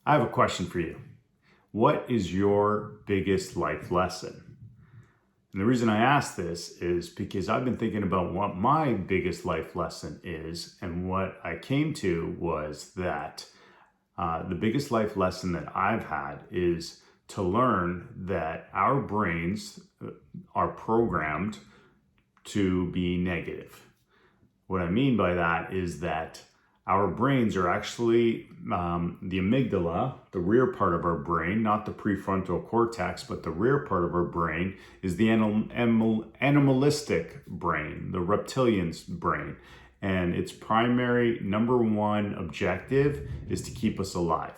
I have a question for you. What is your biggest life lesson? And the reason I ask this is because I've been thinking about what my biggest life lesson is, and what I came to was that the biggest life lesson that I've had is to learn that our brains are programmed to be negative. What I mean by that is that our brains are actually the amygdala, the rear part of our brain, not the prefrontal cortex, but the rear part of our brain is the animalistic brain, the reptilian's brain. And its primary number one objective is to keep us alive.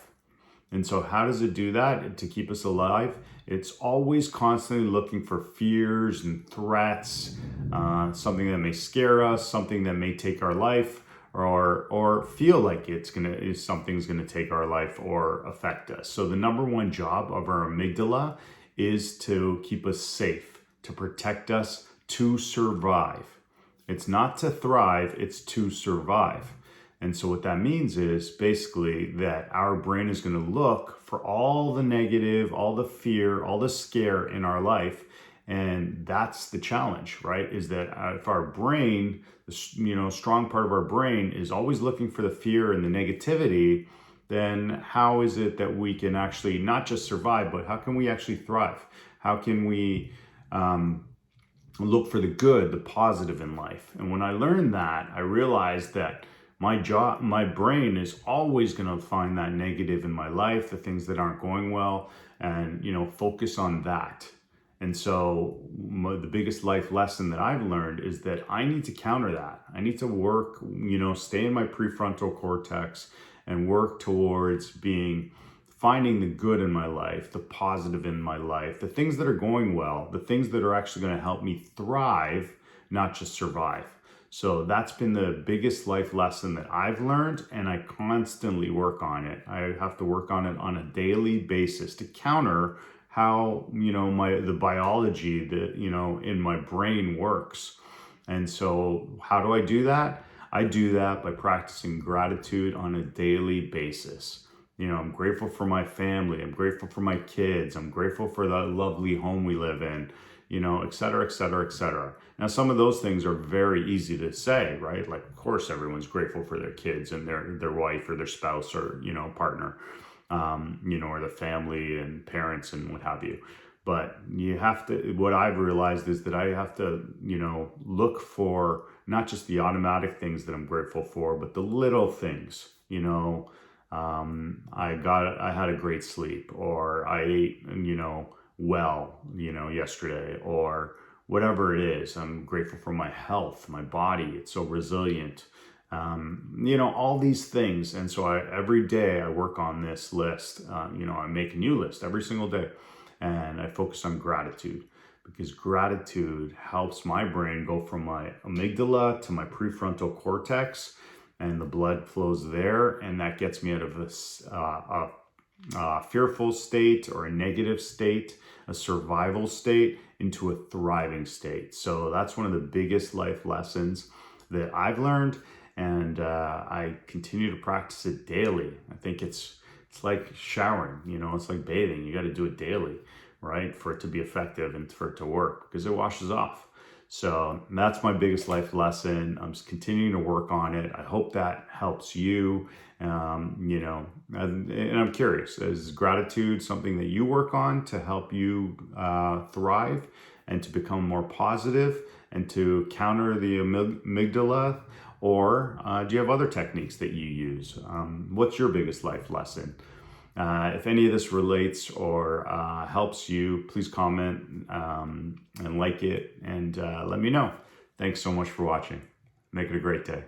And so how does it do that to keep us alive? It's always constantly looking for fears and threats, something that may scare us, something that may take our life, or feel like something's gonna take our life or affect us. So the number one job of our amygdala is to keep us safe, to protect us, to survive. It's not to thrive, it's to survive. And so what that means is basically that our brain is going to look for all the negative, all the fear, all the scare in our life. And that's the challenge, right? Is that if our brain, strong part of our brain is always looking for the fear and the negativity, then how is it that we can actually not just survive, but how can we actually thrive? How can we look for the good, the positive in life? And when I learned that, I realized that my brain is always going to find that negative in my life, the things that aren't going well, and focus on that. And so the biggest life lesson that I've learned is that I need to counter that. I need to work, stay in my prefrontal cortex and work towards finding the good in my life, the positive in my life, the things that are going well, the things that are actually going to help me thrive, not just survive. So that's been the biggest life lesson that I've learned, and I constantly work on it. I have to work on it on a daily basis to counter how, the biology that, in my brain works. And so how do I do that? I do that by practicing gratitude on a daily basis. I'm grateful for my family. I'm grateful for my kids. I'm grateful for the lovely home we live in, et cetera, et cetera, et cetera. Now, some of those things are very easy to say, right? Like, of course, everyone's grateful for their kids and their wife or their spouse or, partner, or the family and parents and what have you. But you have to, what I've realized is that I have to, look for not just the automatic things that I'm grateful for, but the little things, I had a great sleep, or I ate, well, yesterday, or whatever it is. I'm grateful for my health, my body. It's so resilient. All these things. And so every day I work on this list. I make a new list every single day, and I focus on gratitude, because gratitude helps my brain go from my amygdala to my prefrontal cortex, and the blood flows there, and that gets me out of this fearful state or a negative state, a survival state, into a thriving state. So that's one of the biggest life lessons that I've learned, and I continue to practice it daily. I think it's like showering, it's like bathing. You got to do it daily, right, for it to be effective and for it to work, because it washes off. So that's my biggest life lesson. I'm just continuing to work on it. I hope that helps you. And I'm curious, is gratitude something that you work on to help you thrive and to become more positive and to counter the amygdala? Or do you have other techniques that you use? What's your biggest life lesson? If any of this relates or helps you, please comment and like it, and let me know. Thanks so much for watching. Make it a great day.